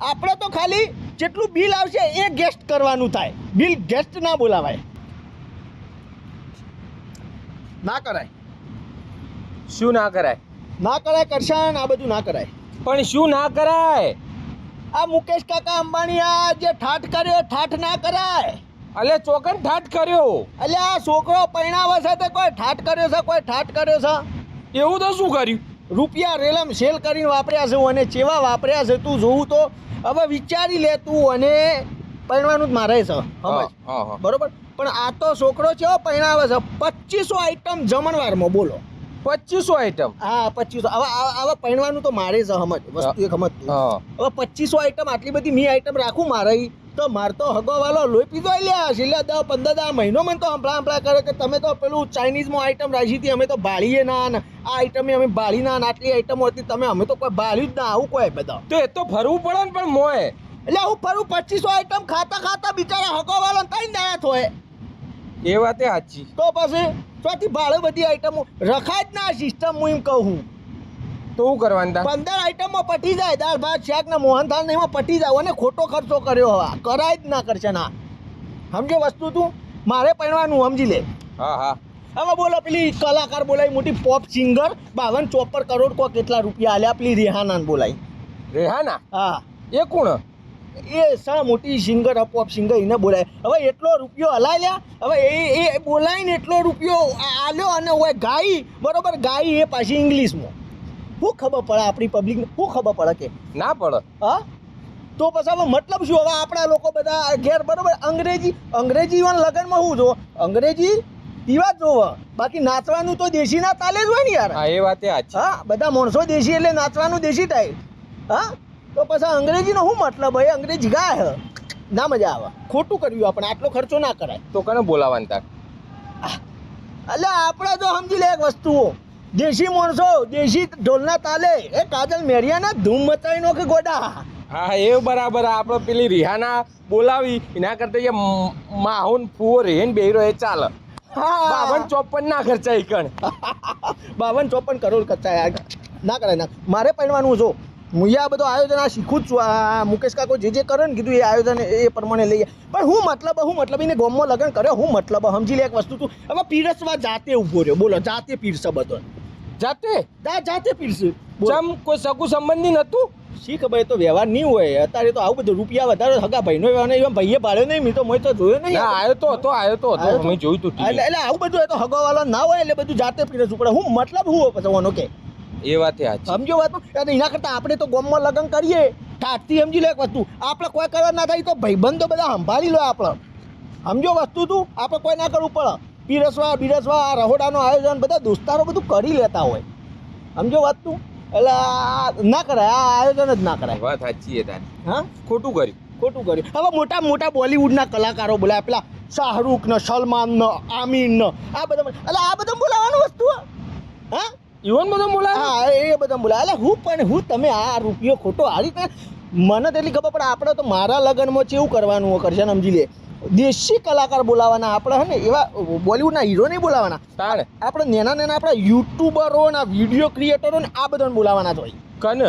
આપણે તો ખાલી જેટલું બિલ આવશે એ ગેસ્ટ કરવાનું થાય, બિલ ગેસ્ટ ના બોલાવાય. ના કરાય. શું ના કરાય? ના કરાય કરશાન, આ બધું ના કરાય. પણ શું ના કરાય? આ મુકેશ કાકા અંબાણી આ જે ઠાઠ કર્યો, ઠાઠ ના કરાય. અલે ચોકન ઠાઠ કર્યો. એટલે આ છોકરો પરણાવે છે તે કોઈ ઠાઠ કર્યો છે, કોઈ ઠાઠ કર્યો છે. એવું તો શું કર્યું? રૂપિયા રેલમ સેલ કરીને વાપર્યા છે અને ચેવા વાપર્યા છે તું જોવું તો હવે વિચારી લે તું. અને પરણવાનું જ મારે છે સમજ, બરોબર? પણ આ તો છોકરો છે પરણાવે છે 2500 આઈટમ જમણવારમાં. બોલો 2500 આઈટમ? હા 2500. હવે પરણવાનું તો મારે છે સમજ, વસ્તુ એક સમજ તું. હવે 2500 આઈટમ આટલી બધી મી આઈટમ રાખું મારે તો માર તો હગોવાલો લોહી પીધો લ્યા છેલ્લા 10-15 મહિનો મને તો હંભળા કરે કે તમે તો પેલું ચાઇનીઝમાં આઈટમ રાખી હતી, અમે તો બાળીએ ના, આ આઈટમે અમે બાળી ના, આટલી આઈટમો હતી તમે અમે તો કોઈ બાળ્યું જ ના. આવું કોઈ બધા તો એ તો ફરવું પડે ને. પણ મોય એટલે હું ફરું 2500 આઈટમ ખાતા ખાતા બિચારા હગોવાલો ત્રણ દાડા થોય. એ વાતે સાચી. તો પછી ચોથી ભાડે બધી આઈટમો રખાય જ ના સિસ્ટમ. હું એમ કહું તો શું કરવાનું? 15 આઈટમમાં પટી જાય, દાળ ભાત શાક ને મોહનથાળ ને એમાં પટી જાય. અને ખોટો ખર્ચો કર્યો હવે કરાય જ ના કરશે ના. સમજો વસ્તુ તું મારે પરણવાનું સમજી લે. હા હા. હવે બોલો પેલી કલાકાર બોલાવી મોટી પોપ સિંગર 52-54 કરોડ કો કેટલા રૂપિયા આલ્યા પેલી રેહાનાને બોલાવી. રેહાના? હા. એ કોણ? એ સા મોટી સિંગર પોપ સિંગર એને બોલાય. હવે એટલો રૂપિયો હલાવ્યા. હવે એ બોલાવીને એટલો રૂપિયો આલ્યો અને હોય ગાઈ, બરોબર? ગાઈ એ પાછી ઇંગ્લિશમાં. શું ખબર પડે આપણી પબ્લિકને? શું ખબર પડે કે ના પડે? હા. તો પછી હવે મતલબ શું? હવે આપણા લોકો બધા ઘેર બરોબર અંગ્રેજી લગ્નમાં શું જો અંગ્રેજી પીવા જ જોવે, બાકી નાચવાનું તો દેશી ના તાલે જ હોય ને યાર. હા એ વાત સાચી. હા બધા માણસો દેશી એટલે નાચવાનું દેશી થાય. હા તો પછી અંગ્રેજીનો શું મતલબ? ભાઈ અંગ્રેજી ગાય ના મજા આવે. ખોટું કર્યું આપણે, આટલો ખર્ચો ના કરાય. તો કને બોલાવાનું તાર? એટલે આપણે તો સમજી લે એક વસ્તુઓ, દેશી માણસો દેશી ઢોલના તાલે એ કાજલ મેરિયાના ધૂમ મચાવી નો કે ગોડા. હા એ બરાબર. આપણે પેલી રિહાના બોલાવી એના કરતા એ માહોન ફુઓ રેન બેરો એ ચાલે. 52-54 ના ખર્ચા ઈકણ. 52-54 કરોડ ખર્ચા ના કરાય ના. મારે પહેરવાનું જો હું આ બધું આયોજન આ શીખું જ છું. આ મુકેશ કાકો જે કરે ને કીધું એ આયોજન એ પ્રમાણે લઈએ. પણ હું મતલબ એને ગોમમાં લગ્ન કર્યો હું મતલબ સમજી લે એક વસ્તુ તું. હવે પીરસવા જાતે ઊભો રહ્યો. બોલો જાતે પીરસે બધો જાતે પીરસે. ચમ કોઈ સગું સંબંધી નતું? શી ખબર તો વ્યવહાર નહીં હોય અત્યારે તો. આવું બધું રૂપિયા વધારે હગા ભાઈનો વ્યવહાર નહીં, ભાઈએ ભાડ્યો નહીં. મેં તો જોયો નહીં. આવ્યો તો મેં જોયું તું. એટલે આવું બધું તો હગાવાળો ના હોય એટલે બધું જાતે પીરસવું પડે. હું મતલબ હું હોય પછી ઓનો કે એ વાત સમજો વાત. એના કરતા આપણે તો ગામમાં લગ્ન કરીએ ઠાઠથી સમજી લે એક વસ્તુ. આપણે કોઈ કરવા ના થાય તો ભાઈબંધો બધા સંભાળી લો આપણે. સમજો વસ્તુ તું આપણે કોઈ ના કરવું પડે. પીરસવા આ રહોડાનું આયોજન બધા દોસ્તારો બધું કરી લેતા હોય. સમજો વાત તું. એટલે ના કરાય, આ આયોજન જ ના કરાય. વાત સાચી છે તારી. હા ખોટું કર્યું. હવે મોટા બોલિવૂડના કલાકારો બોલાય, પેલા શાહરૂખ ને સલમાન ને આમીર ને આ બધા. એટલે આ બધા બોલાવવાનું વસ્તુ. હા ઈવન બધા બોલાવે? હા એ બધા બોલાવે. એટલે હું તમે આ રૂપિયો ખોટો આ રીતે મને તો એટલી ખબર પડે. આપણે તો મારા લગ્નમાં કેવું કરવાનું કરશે ને સમજી લે. દેશી કલાકાર બોલાવાના આપણે, હે ને એવા બોલિવૂડના હીરો નહીં બોલાવાના. આપણે નાના આપણા યુટ્યુબરો ના વિડીયો ક્રિએટરો ને આ બધાને બોલાવાના જ હોય. કને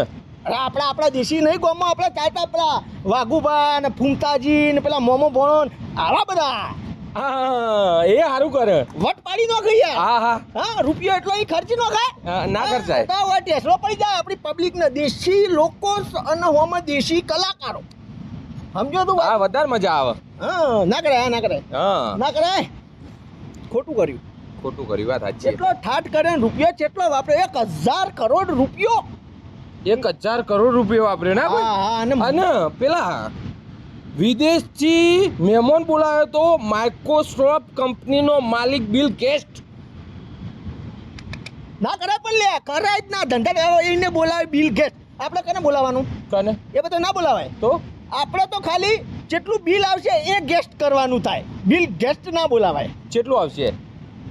આપણા દેશી નહીં ગામમાં આપણે ચાલતા પેલા વાઘુભા ને ફૂમતાજી ને પેલા મોમો ભણો આવા બધા. હા એ સારું કરે. વટ પાડી નો ખાઈ યાર. હા રૂપિયો એટલો ખર્ચી નો ખાય. ના ખર્ચાય. ટેસલો પડી જાય આપણી પબ્લિક ને. દેશી લોકો અને હોમાં દેશી કલાકારો. સમજો તું? હા વધારે મજા આવે. હા ના કરાય. ખોટું કર્યું વાત સાચી. એટલો ઠાઠ કરે ને રૂપિયા કેટલો વાપરે? 1000 કરોડ રૂપિયો. 1000 કરોડ રૂપિયા વાપરે ને. અને પેલા વિદેશથી મહેમાન બોલાવ્યો તો માઇક્રોસોફ્ટ કંપનીનો માલિક બિલ ગેટ્સ. ના કરાય પણ લે કરાય જ ના. ધંધા એને બોલાવે બિલ ગેટ્સ. આપણે કને બોલાવાનું? કને એ બધા ના બોલાવાય. તો આપણે તો ખાલી જેટલું બિલ આવશે એ ગેસ્ટ કરવાનું થાય, બિલ ગેસ્ટ ના બોલાવાય. કેટલું આવશે?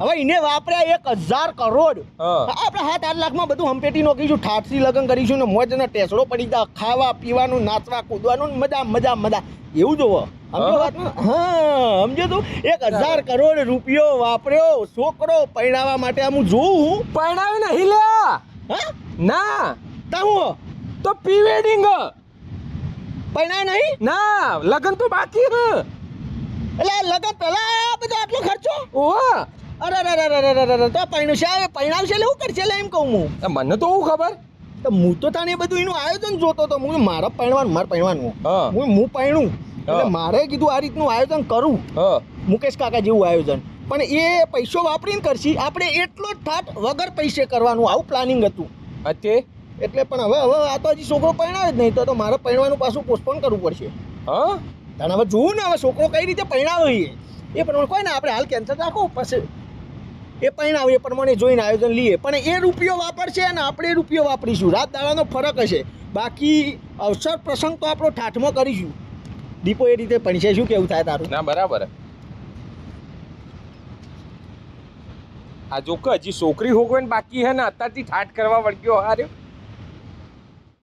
હવે એને વાપર્યા 1000 કરોડ. આપણે 7-8 લાખમાં બધું હંપેટી નોખીશું. ઠાઠથી લગ્ન કરીશું ને મોજ ને ટેસડો પડી જાય. ખાવા પીવાનું નાચવા કૂદવાનું મજા એવું જોવો. સમજો વાત? હા સમજો તું. 1000 કરોડ રૂપિયો વાપર્યો છોકરો પરણાવવા માટે. આમ જોઉં પરણાવે નહીં લ્યા. ના તા હું તો પ્રી વેડિંગ. પૈણા નહીં ના લગન તો બાકી હ એટલે લગન પહેલા આ બધો આટલો ખર્ચો ઓહો અરે તો પૈણું છે હવે પૈણાવશે એટલે શું કરશે એટલે એમ કહું હું મને તો શું ખબર તો હું તો તાને બધું એનું આયોજન જોતો હતો હું મારે પૈણવાનું હા હું પૈણું એટલે હા. મારે કીધું આ રીતનું આયોજન કરું હ મુકેશ કાકા જેવું આયોજન પણ એ પૈસો વાપરીને કરશી આપણે એટલો જ થાટ વગર પૈસે કરવાનું આવું પ્લાનિંગ હતું અત્યારે એટલે પણ હવે આ તો હજી છોકરો પૈણાવે જ નહીં તો મારે પૈણવાનું પાછું પોસ્ટપોન કરવું પડશે હા તને હવે જોવું ને હવે છોકરો કઈ રીતે પૈણાવે એ પ્રમાણે કોઈ ને આપણે હાલ કેન્સલ રાખો પછી એ પૈણાવે એ પ્રમાણે જોઈને આયોજન લઈએ પણ એ રૂપિયો વાપરશે અને આપણે રૂપિયો વાપરીશું રાત દાડાનો ફરક હશે બાકી અવસર પ્રસંગ તો આપણો ઠાઠમાં કરીશું દીપો એ રીતે પૈસે શું કેવું થાય તારું ના બરાબર આ જો કે હજી છોકરી હોગવે ને બાકી હે ને અત્યારથી ઠાઠ કરવા વળગ્યો હારે